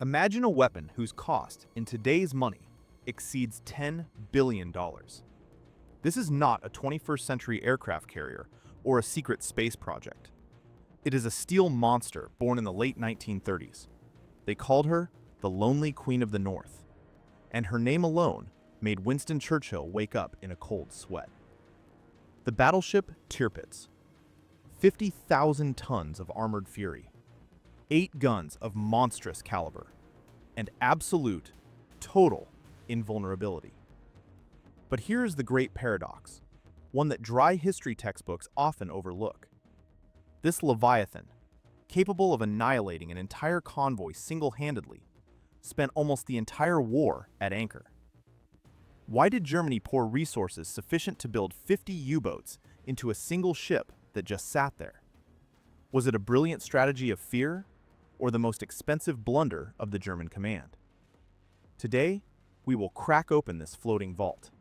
Imagine a weapon whose cost, in today's money, exceeds $10 billion. This is not a 21st century aircraft carrier or a secret space project. It is a steel monster born in the late 1930s. They called her the Lonely Queen of the North, and her name alone made Winston Churchill wake up in a cold sweat. The battleship Tirpitz, 50,000 tons of armored fury, 8 guns of monstrous caliber, and absolute, total invulnerability. But here is the great paradox, one that dry history textbooks often overlook. This Leviathan, capable of annihilating an entire convoy single-handedly, spent almost the entire war at anchor. Why did Germany pour resources sufficient to build 50 U-boats into a single ship that just sat there? Was it a brilliant strategy of fear, or the most expensive blunder of the German command? Today, we will crack open this floating vault.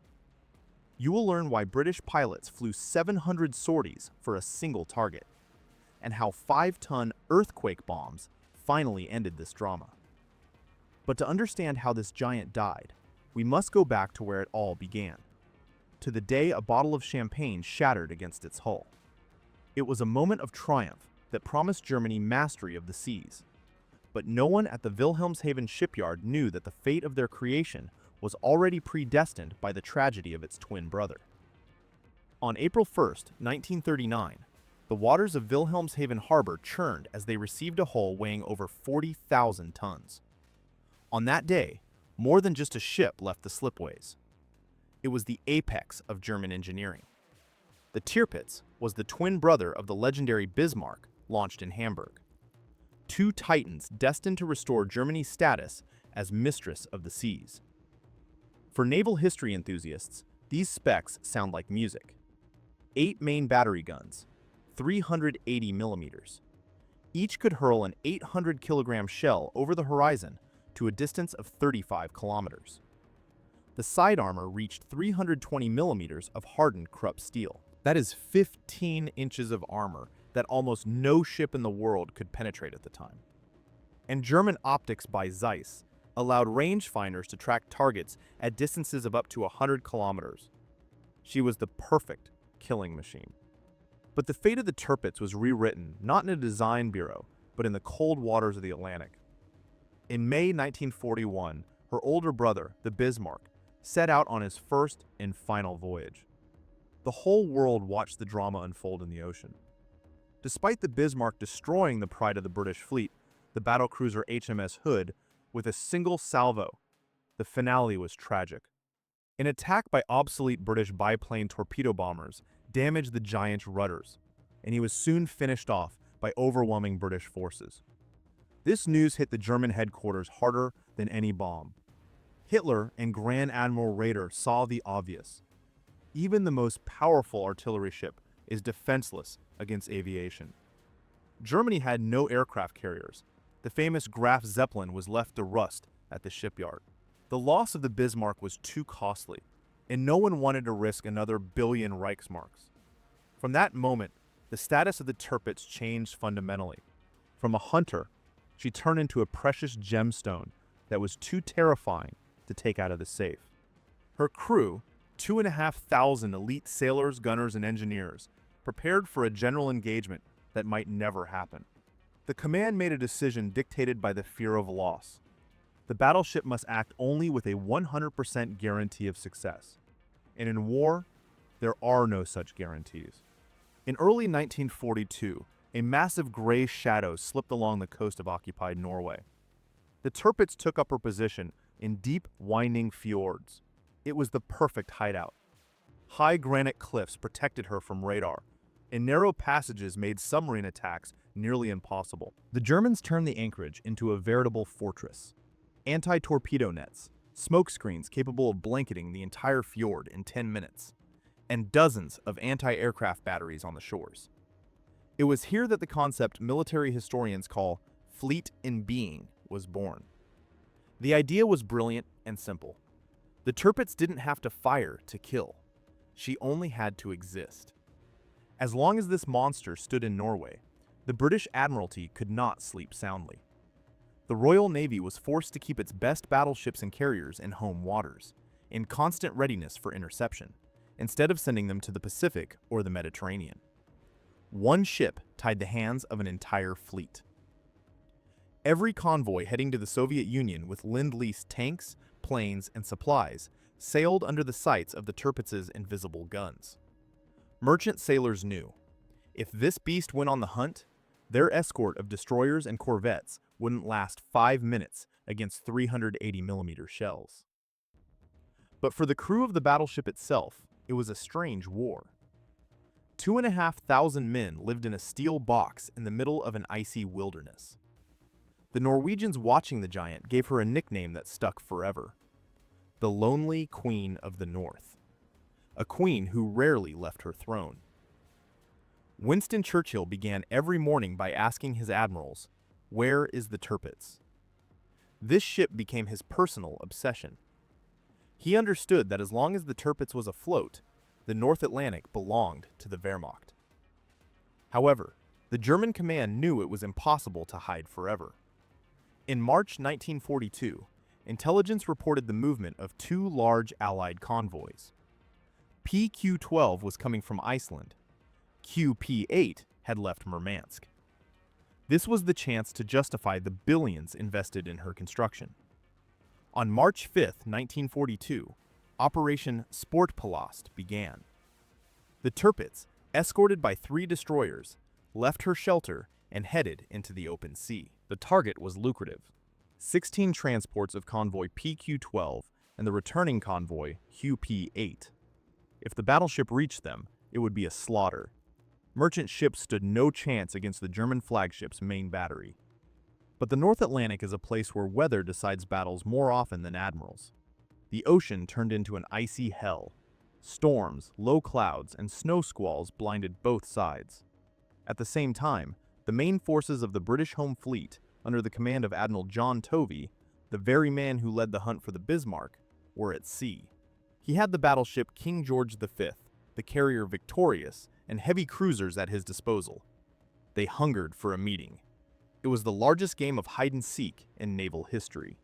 You will learn why British pilots flew 700 sorties for a single target, and how 5-ton earthquake bombs finally ended this drama. But to understand how this giant died, we must go back to where it all began, to the day a bottle of champagne shattered against its hull. It was a moment of triumph that promised Germany mastery of the seas, but no one at the Wilhelmshaven shipyard knew that the fate of their creation was already predestined by the tragedy of its twin brother. On April 1st, 1939, the waters of Wilhelmshaven harbor churned as they received a hull weighing over 40,000 tons. On that day, more than just a ship left the slipways. It was the apex of German engineering. The Tirpitz was the twin brother of the legendary Bismarck, launched in Hamburg. 2 titans destined to restore Germany's status as mistress of the seas. For naval history enthusiasts, these specs sound like music. 8 main battery guns, 380 millimeters. Each could hurl an 800-kilogram shell over the horizon to a distance of 35 kilometers. The side armor reached 320 millimeters of hardened Krupp steel. That is 15 inches of armor that almost no ship in the world could penetrate at the time. And German optics by Zeiss allowed rangefinders to track targets at distances of up to 100 kilometers. She was the perfect killing machine. But the fate of the Tirpitz was rewritten not in a design bureau, but in the cold waters of the Atlantic. In May 1941, her older brother, the Bismarck, set out on his first and final voyage. The whole world watched the drama unfold in the ocean. Despite the Bismarck destroying the pride of the British fleet, the battlecruiser HMS Hood, with a single salvo, the finale was tragic. An attack by obsolete British biplane torpedo bombers damaged the giant's rudders, and he was soon finished off by overwhelming British forces. This news hit the German headquarters harder than any bomb. Hitler and Grand Admiral Raeder saw the obvious. Even the most powerful artillery ship is defenseless against aviation. Germany had no aircraft carriers. The famous Graf Zeppelin was left to rust at the shipyard. The loss of the Bismarck was too costly, and no one wanted to risk another billion Reichsmarks. From that moment, the status of the Tirpitz changed fundamentally. From a hunter, she turned into a precious gemstone that was too terrifying to take out of the safe. Her crew, 2,500 elite sailors, gunners, and engineers, prepared for a general engagement that might never happen. The command made a decision dictated by the fear of loss. The battleship must act only with a 100% guarantee of success. And in war, there are no such guarantees. In early 1942, a massive gray shadow slipped along the coast of occupied Norway. The Tirpitz took up her position in deep, winding fjords. It was the perfect hideout. High granite cliffs protected her from radar, and narrow passages made submarine attacks nearly impossible. The Germans turned the anchorage into a veritable fortress. Anti-torpedo nets, smoke screens capable of blanketing the entire fjord in 10 minutes, and dozens of anti-aircraft batteries on the shores. It was here that the concept military historians call fleet in being was born. The idea was brilliant and simple. The Tirpitz didn't have to fire to kill. She only had to exist. As long as this monster stood in Norway, the British Admiralty could not sleep soundly. The Royal Navy was forced to keep its best battleships and carriers in home waters, in constant readiness for interception, instead of sending them to the Pacific or the Mediterranean. One ship tied the hands of an entire fleet. Every convoy heading to the Soviet Union with Lend-Lease tanks, planes, and supplies sailed under the sights of the Tirpitz's invisible guns. Merchant sailors knew, if this beast went on the hunt, their escort of destroyers and corvettes wouldn't last 5 minutes against 380mm shells. But for the crew of the battleship itself, it was a strange war. 2,500 men lived in a steel box in the middle of an icy wilderness. The Norwegians watching the giant gave her a nickname that stuck forever: the Lonely Queen of the North, a queen who rarely left her throne. Winston Churchill began every morning by asking his admirals, "Where is the Tirpitz?" This ship became his personal obsession. He understood that as long as the Tirpitz was afloat, the North Atlantic belonged to the Wehrmacht. However, the German command knew it was impossible to hide forever. In March 1942, intelligence reported the movement of 2 large Allied convoys. PQ-12 was coming from Iceland. QP-8 had left Murmansk. This was the chance to justify the billions invested in her construction. On March 5, 1942, Operation Sportpalast began. The Tirpitz, escorted by 3 destroyers, left her shelter and headed into the open sea. The target was lucrative: 16 transports of convoy PQ-12 and the returning convoy QP-8. If the battleship reached them, it would be a slaughter. Merchant ships stood no chance against the German flagship's main battery. But the North Atlantic is a place where weather decides battles more often than admirals. The ocean turned into an icy hell. Storms, low clouds, and snow squalls blinded both sides. At the same time, the main forces of the British Home Fleet, under the command of Admiral John Tovey, the very man who led the hunt for the Bismarck, were at sea. He had the battleship King George V, the carrier Victorious, and heavy cruisers at his disposal. They hungered for a meeting. It was the largest game of hide-and-seek in naval history.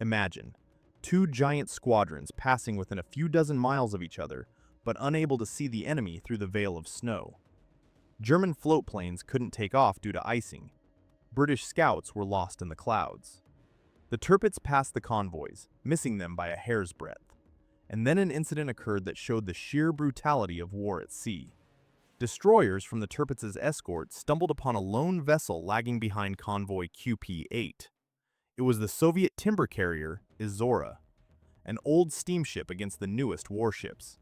Imagine 2 giant squadrons passing within a few dozen miles of each other, but unable to see the enemy through the veil of snow. German float planes couldn't take off due to icing. British scouts were lost in the clouds. The Tirpitz passed the convoys, missing them by a hair's breadth. And then an incident occurred that showed the sheer brutality of war at sea. Destroyers from the Tirpitz's escort stumbled upon a lone vessel lagging behind convoy QP-8. It was the Soviet timber carrier Izora, an old steamship against the newest warships.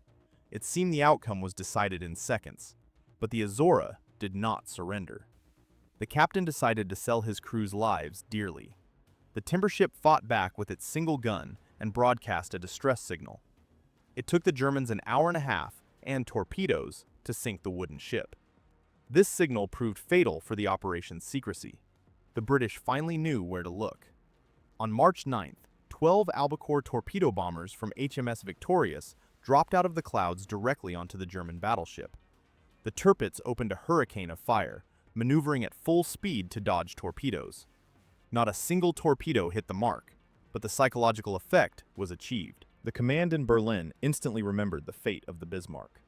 It seemed the outcome was decided in seconds, but the Izora did not surrender. The captain decided to sell his crew's lives dearly. The timber ship fought back with its single gun and broadcast a distress signal. It took the Germans an hour and a half and torpedoes to sink the wooden ship. This signal proved fatal for the operation's secrecy. The British finally knew where to look. On March 9th, 12 Albacore torpedo bombers from HMS Victorious dropped out of the clouds directly onto the German battleship. The Tirpitz opened a hurricane of fire, maneuvering at full speed to dodge torpedoes. Not a single torpedo hit the mark, but the psychological effect was achieved. The command in Berlin instantly remembered the fate of the Bismarck.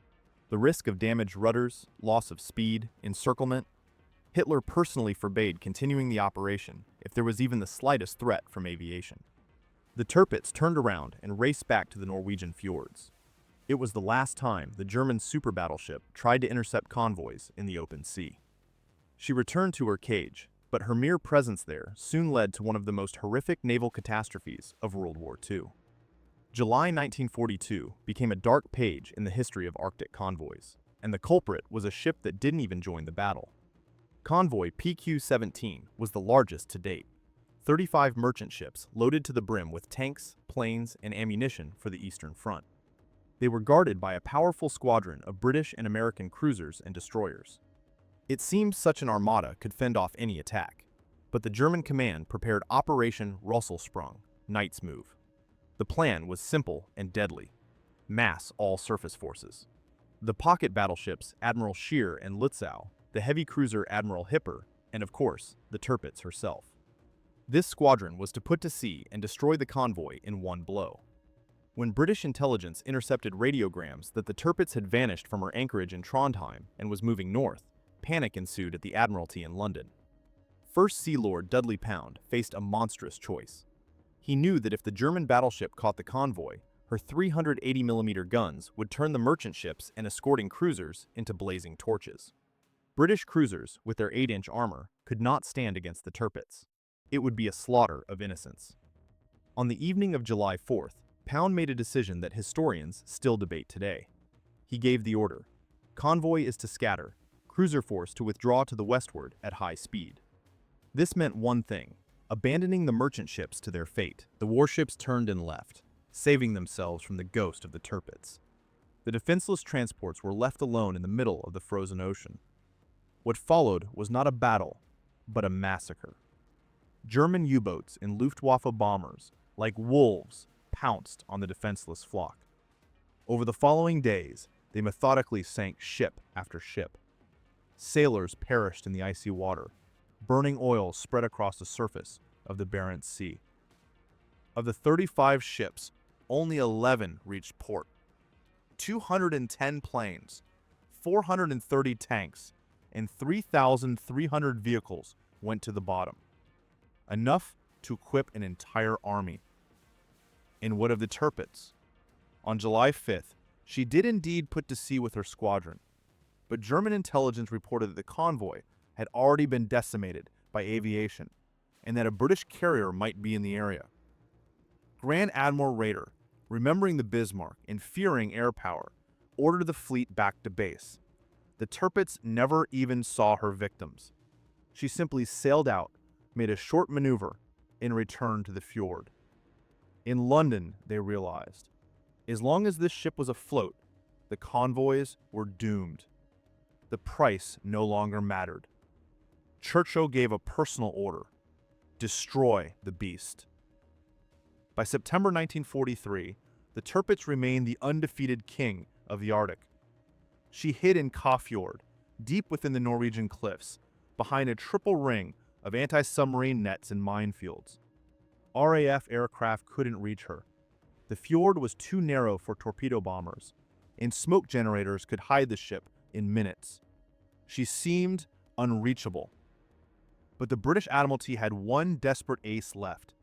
The risk of damaged rudders, loss of speed, encirclement. Hitler personally forbade continuing the operation if there was even the slightest threat from aviation. The Tirpitz turned around and raced back to the Norwegian fjords. It was the last time the German super battleship tried to intercept convoys in the open sea. She returned to her cage, but her mere presence there soon led to one of the most horrific naval catastrophes of World War II. July 1942 became a dark page in the history of Arctic convoys, and the culprit was a ship that didn't even join the battle. Convoy PQ-17 was the largest to date. 35 merchant ships loaded to the brim with tanks, planes, and ammunition for the Eastern Front. They were guarded by a powerful squadron of British and American cruisers and destroyers. It seemed such an armada could fend off any attack, but the German command prepared Operation Russelsprung, Knight's Move. The plan was simple and deadly: mass all surface forces. The pocket battleships Admiral Scheer and Lützow, the heavy cruiser Admiral Hipper, and of course, the Tirpitz herself. This squadron was to put to sea and destroy the convoy in one blow. When British intelligence intercepted radiograms that the Tirpitz had vanished from her anchorage in Trondheim and was moving north, panic ensued at the Admiralty in London. First Sea Lord Dudley Pound faced a monstrous choice. He knew that if the German battleship caught the convoy, her 380mm guns would turn the merchant ships and escorting cruisers into blazing torches. British cruisers, with their 8-inch armor, could not stand against the Tirpitz. It would be a slaughter of innocents. On the evening of July 4th, Pound made a decision that historians still debate today. He gave the order: convoy is to scatter, cruiser force to withdraw to the westward at high speed. This meant one thing: abandoning the merchant ships to their fate. The warships turned and left, saving themselves from the ghost of the Tirpitz. The defenseless transports were left alone in the middle of the frozen ocean. What followed was not a battle, but a massacre. German U-boats and Luftwaffe bombers, like wolves, pounced on the defenseless flock. Over the following days, they methodically sank ship after ship. Sailors perished in the icy water. Burning oil spread across the surface of the Barents Sea. Of the 35 ships, only 11 reached port. 210 planes, 430 tanks, and 3,300 vehicles went to the bottom. Enough to equip an entire army. And what of the Tirpitz? On July 5th, she did indeed put to sea with her squadron, but German intelligence reported that the convoy had already been decimated by aviation, and that a British carrier might be in the area. Grand Admiral Raeder, remembering the Bismarck and fearing air power, ordered the fleet back to base. The Tirpitz never even saw her victims. She simply sailed out, made a short maneuver, and returned to the fjord. In London, they realized, as long as this ship was afloat, the convoys were doomed. The price no longer mattered. Churchill gave a personal order: destroy the beast. By September 1943, the Tirpitz remained the undefeated king of the Arctic. She hid in Kafjord, deep within the Norwegian cliffs, behind a triple ring of anti-submarine nets and minefields. RAF aircraft couldn't reach her. The fjord was too narrow for torpedo bombers, and smoke generators could hide the ship in minutes. She seemed unreachable. But the British Admiralty had one desperate ace left.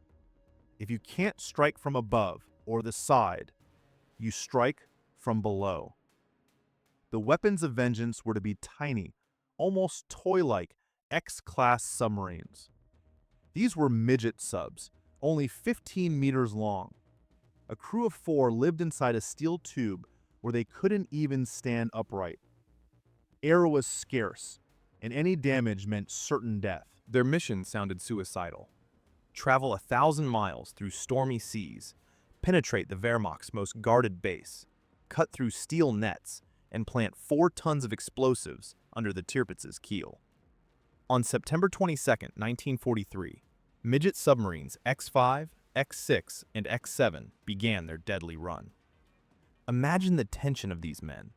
If you can't strike from above or the side, you strike from below. The weapons of vengeance were to be tiny, almost toy-like X-class submarines. These were midget subs, only 15 meters long. A crew of 4 lived inside a steel tube where they couldn't even stand upright. Air was scarce, and any damage meant certain death. Their mission sounded suicidal: travel 1,000 miles through stormy seas, penetrate the Wehrmacht's most guarded base, cut through steel nets, and plant 4 tons of explosives under the Tirpitz's keel. On September 22, 1943, midget submarines X5, X6, and X7 began their deadly run. Imagine the tension of these men.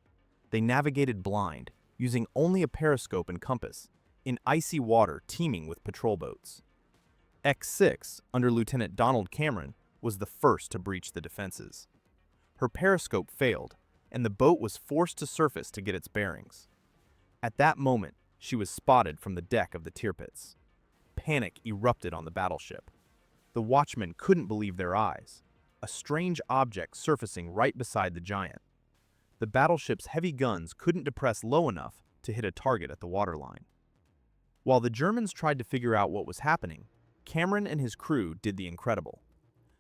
They navigated blind, using only a periscope and compass, in icy water teeming with patrol boats. X6, under Lieutenant Donald Cameron, was the first to breach the defenses. Her periscope failed, and the boat was forced to surface to get its bearings. At that moment, she was spotted from the deck of the Tirpitz. Panic erupted on the battleship. The watchmen couldn't believe their eyes: a strange object surfacing right beside the giant. The battleship's heavy guns couldn't depress low enough to hit a target at the waterline. While the Germans tried to figure out what was happening, Cameron and his crew did the incredible.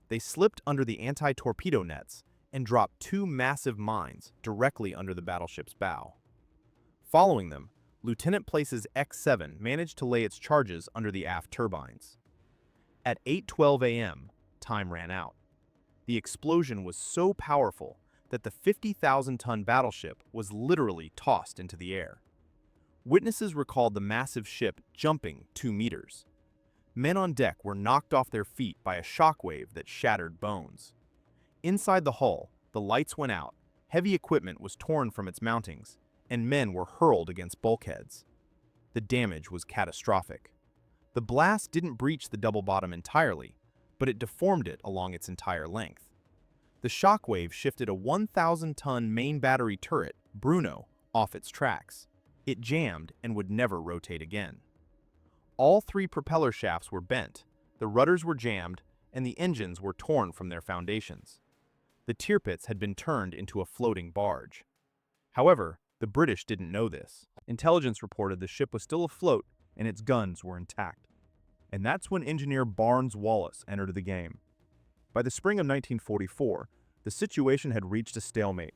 They slipped under the anti-torpedo nets and dropped 2 massive mines directly under the battleship's bow. Following them, Lieutenant Place's X7 managed to lay its charges under the aft turbines. At 8:12 a.m., time ran out. The explosion was so powerful that the 50,000-ton battleship was literally tossed into the air. Witnesses recalled the massive ship jumping 2 meters. Men on deck were knocked off their feet by a shockwave that shattered bones. Inside the hull, the lights went out, heavy equipment was torn from its mountings, and men were hurled against bulkheads. The damage was catastrophic. The blast didn't breach the double bottom entirely, but it deformed it along its entire length. The shockwave shifted a 1,000-ton main battery turret, Bruno, off its tracks. It jammed and would never rotate again. All three propeller shafts were bent, the rudders were jammed, and the engines were torn from their foundations. The Tirpitz had been turned into a floating barge. However, the British didn't know this. Intelligence reported the ship was still afloat and its guns were intact. And that's when engineer Barnes-Wallis entered the game. By the spring of 1944, the situation had reached a stalemate.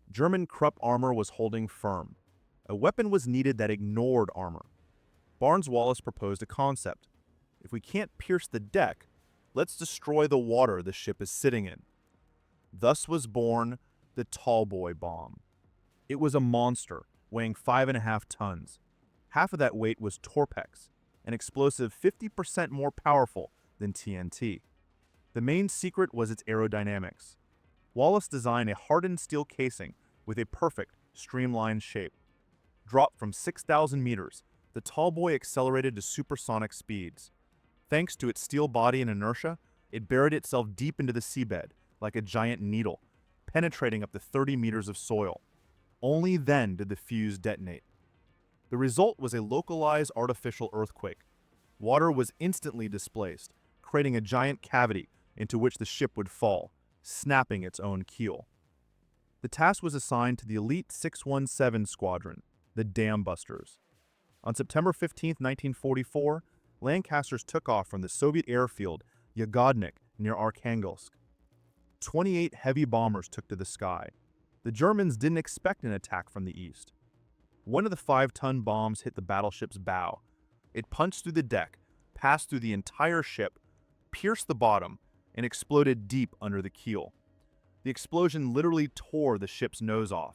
German Krupp armor was holding firm. A weapon was needed that ignored armor. Barnes-Wallis proposed a concept. If we can't pierce the deck, let's destroy the water the ship is sitting in. Thus was born the Tallboy bomb. It was a monster, weighing 5.5 tons. Half of that weight was Torpex, an explosive 50% more powerful than TNT. The main secret was its aerodynamics. Wallis designed a hardened steel casing with a perfect, streamlined shape. Dropped from 6,000 meters, the Tallboy accelerated to supersonic speeds. Thanks to its steel body and inertia, it buried itself deep into the seabed like a giant needle, penetrating up to 30 meters of soil. Only then did the fuse detonate. The result was a localized artificial earthquake. Water was instantly displaced, creating a giant cavity into which the ship would fall, snapping its own keel. The task was assigned to the elite 617 Squadron, the Dam Busters. On September 15, 1944, Lancasters took off from the Soviet airfield Yagodnik near Arkhangelsk. 28 heavy bombers took to the sky. The Germans didn't expect an attack from the east. One of the 5-ton bombs hit the battleship's bow. It punched through the deck, passed through the entire ship, pierced the bottom, and exploded deep under the keel. The explosion literally tore the ship's nose off.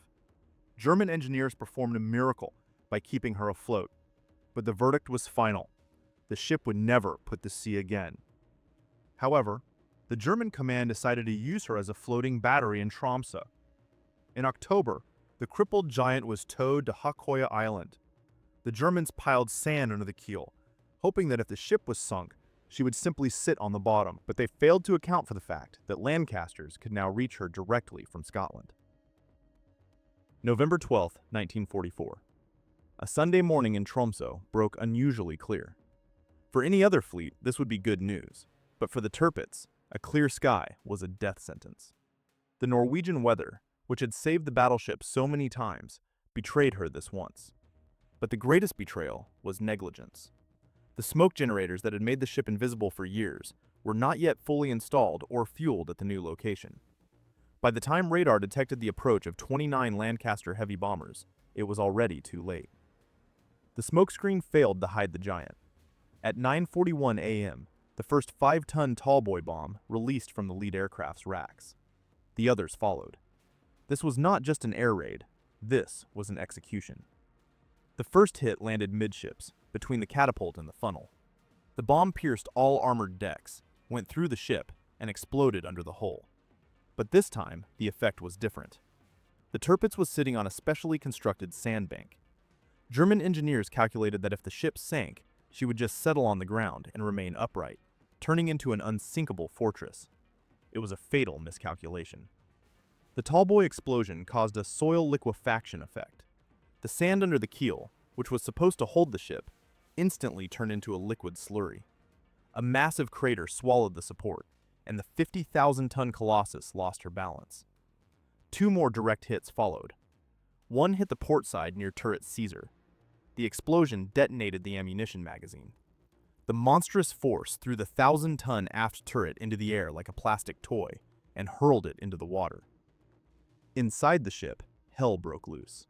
German engineers performed a miracle by keeping her afloat, but the verdict was final. The ship would never put to sea again. However, the German command decided to use her as a floating battery in Tromsø. In October, the crippled giant was towed to Hakoya Island. The Germans piled sand under the keel, hoping that if the ship was sunk, she would simply sit on the bottom, but they failed to account for the fact that Lancasters could now reach her directly from Scotland. November 12, 1944. A Sunday morning in Tromsø broke unusually clear. For any other fleet, this would be good news, but for the Tirpitz, a clear sky was a death sentence. The Norwegian weather, which had saved the battleship so many times, betrayed her this once. But the greatest betrayal was negligence. The smoke generators that had made the ship invisible for years were not yet fully installed or fueled at the new location. By the time radar detected the approach of 29 Lancaster heavy bombers, it was already too late. The smokescreen failed to hide the giant. At 9:41 a.m., the first 5-ton Tallboy bomb released from the lead aircraft's racks. The others followed. This was not just an air raid, this was an execution. The first hit landed midships, between the catapult and the funnel. The bomb pierced all armored decks, went through the ship, and exploded under the hull. But this time, the effect was different. The Tirpitz was sitting on a specially constructed sandbank. German engineers calculated that if the ship sank, she would just settle on the ground and remain upright, turning into an unsinkable fortress. It was a fatal miscalculation. The Tallboy explosion caused a soil liquefaction effect. The sand under the keel, which was supposed to hold the ship, instantly turned into a liquid slurry. A massive crater swallowed the support, and the 50,000-ton Colossus lost her balance. 2 more direct hits followed. One hit the port side near turret Caesar. The explosion detonated the ammunition magazine. The monstrous force threw the 1,000-ton aft turret into the air like a plastic toy and hurled it into the water. Inside the ship, hell broke loose.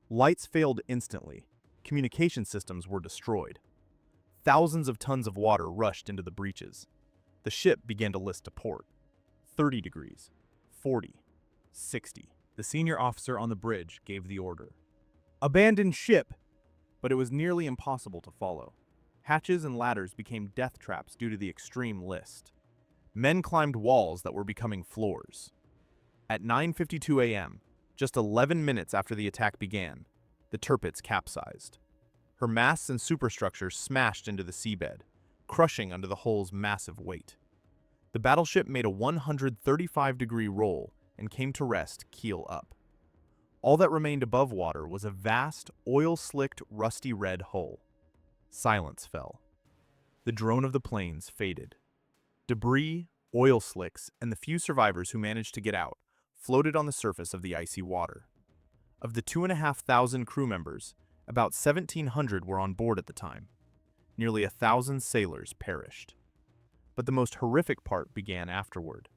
Lights failed instantly. Communication systems were destroyed. Thousands of tons of water rushed into the breaches. The ship began to list to port. 30 degrees, 40, 60. The senior officer on the bridge gave the order. Abandon ship! But it was nearly impossible to follow. Hatches and ladders became death traps due to the extreme list. Men climbed walls that were becoming floors. At 9:52 a.m., just 11 minutes after the attack began, the Tirpitz capsized. Her masts and superstructures smashed into the seabed, crushing under the hull's massive weight. The battleship made a 135-degree roll and came to rest keel up. All that remained above water was a vast, oil-slicked, rusty red hull. Silence fell. The drone of the planes faded. Debris, oil slicks, and the few survivors who managed to get out floated on the surface of the icy water. Of the 2,500 crew members, about 1,700 were on board at the time. Nearly 1,000 sailors perished. But the most horrific part began afterward.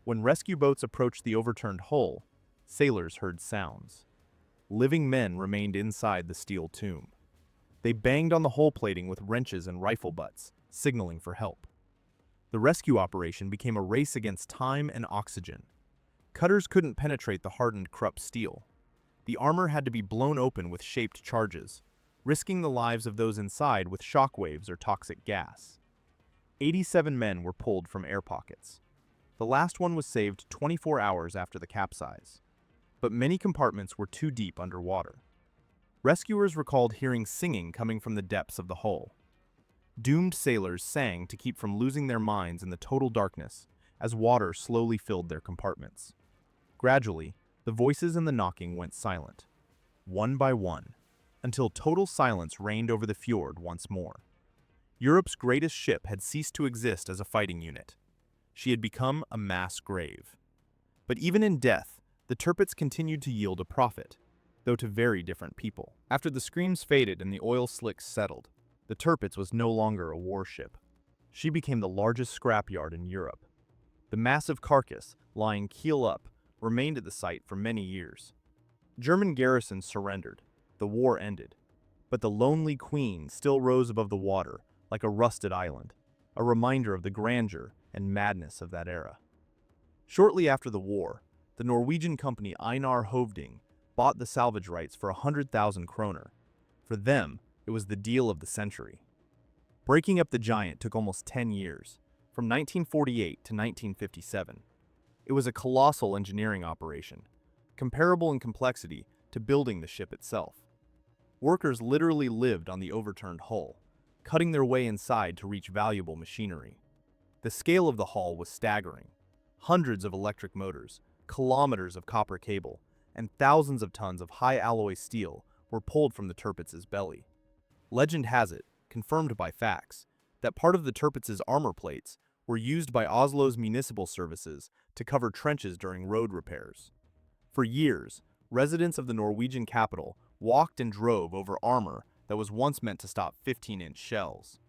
When rescue boats approached the overturned hull, sailors heard sounds. Living men remained inside the steel tomb. They banged on the hull plating with wrenches and rifle butts, signaling for help. The rescue operation became a race against time and oxygen. Cutters couldn't penetrate the hardened Krupp steel. The armor had to be blown open with shaped charges, risking the lives of those inside with shock waves or toxic gas. 87 men were pulled from air pockets. The last one was saved 24 hours after the capsize. But many compartments were too deep underwater. Rescuers recalled hearing singing coming from the depths of the hull. Doomed sailors sang to keep from losing their minds in the total darkness as water slowly filled their compartments. Gradually, the voices and the knocking went silent, one by one, until total silence reigned over the fjord once more. Europe's greatest ship had ceased to exist as a fighting unit. She had become a mass grave. But even in death, the Tirpitz continued to yield a profit, though to very different people. After the screams faded and the oil slicks settled, the Tirpitz was no longer a warship. She became the largest scrapyard in Europe. The massive carcass, lying keel up, remained at the site for many years. German garrisons surrendered. The war ended. But the lonely queen still rose above the water like a rusted island, a reminder of the grandeur and madness of that era. Shortly after the war, the Norwegian company Einar Hovding bought the salvage rights for 100,000 kroner. For them, it was the deal of the century. Breaking up the giant took almost 10 years, from 1948 to 1957. It was a colossal engineering operation, comparable in complexity to building the ship itself. Workers literally lived on the overturned hull, cutting their way inside to reach valuable machinery. The scale of the hull was staggering. Hundreds of electric motors, kilometers of copper cable, and thousands of tons of high-alloy steel were pulled from the Tirpitz's belly. Legend has it, confirmed by facts, that part of the Tirpitz's armor plates were used by Oslo's municipal services to cover trenches during road repairs. For years, residents of the Norwegian capital walked and drove over armor that was once meant to stop 15-inch shells.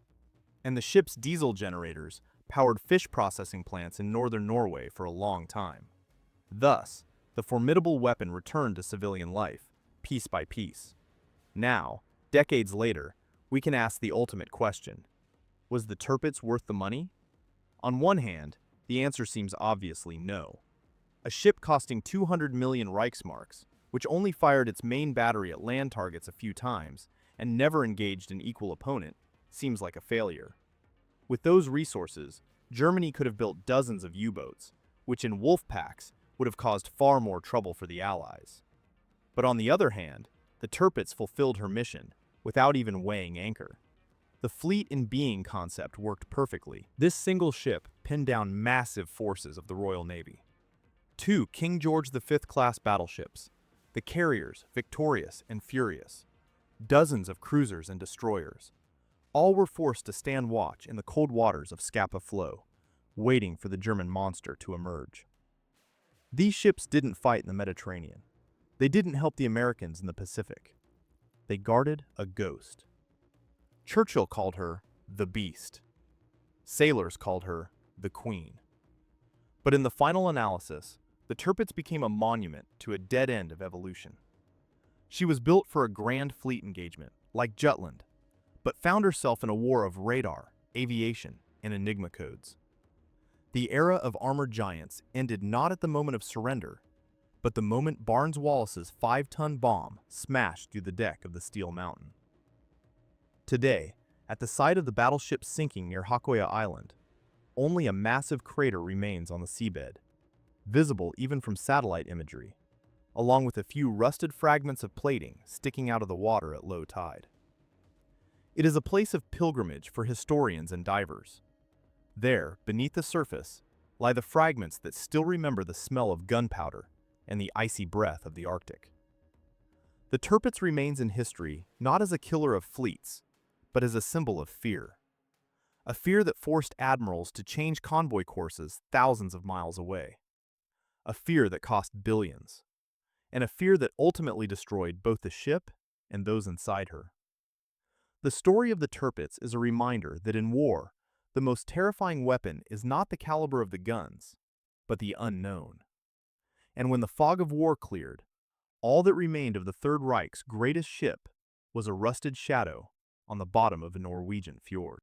And the ship's diesel generators powered fish processing plants in northern Norway for a long time. Thus, the formidable weapon returned to civilian life, piece by piece. Now, decades later, we can ask the ultimate question. Was the Tirpitz worth the money? On one hand, the answer seems obviously no. A ship costing 200 million Reichsmarks, which only fired its main battery at land targets a few times and never engaged an equal opponent, seems like a failure. With those resources, Germany could have built dozens of U-boats, which in wolf packs would have caused far more trouble for the Allies. But on the other hand, the Tirpitz fulfilled her mission without even weighing anchor. The fleet in being concept worked perfectly. This single ship pinned down massive forces of the Royal Navy. 2 King George V class battleships, the carriers Victorious and Furious, dozens of cruisers and destroyers. All were forced to stand watch in the cold waters of Scapa Flow, waiting for the German monster to emerge. These ships didn't fight in the Mediterranean. They didn't help the Americans in the Pacific. They guarded a ghost. Churchill called her the Beast. Sailors called her the Queen. But in the final analysis, the Tirpitz became a monument to a dead end of evolution. She was built for a grand fleet engagement, like Jutland, but found herself in a war of radar, aviation, and enigma codes. The era of armored giants ended not at the moment of surrender, but the moment Barnes-Wallace's 5-ton bomb smashed through the deck of the Steel Mountain. Today, at the site of the battleship sinking near Hakoya Island, only a massive crater remains on the seabed, visible even from satellite imagery, along with a few rusted fragments of plating sticking out of the water at low tide. It is a place of pilgrimage for historians and divers. There, beneath the surface, lie the fragments that still remember the smell of gunpowder and the icy breath of the Arctic. The Tirpitz remains in history not as a killer of fleets, but as a symbol of fear. A fear that forced admirals to change convoy courses thousands of miles away. A fear that cost billions. And a fear that ultimately destroyed both the ship and those inside her. The story of the Tirpitz is a reminder that in war, the most terrifying weapon is not the caliber of the guns, but the unknown. And when the fog of war cleared, all that remained of the Third Reich's greatest ship was a rusted shadow on the bottom of a Norwegian fjord.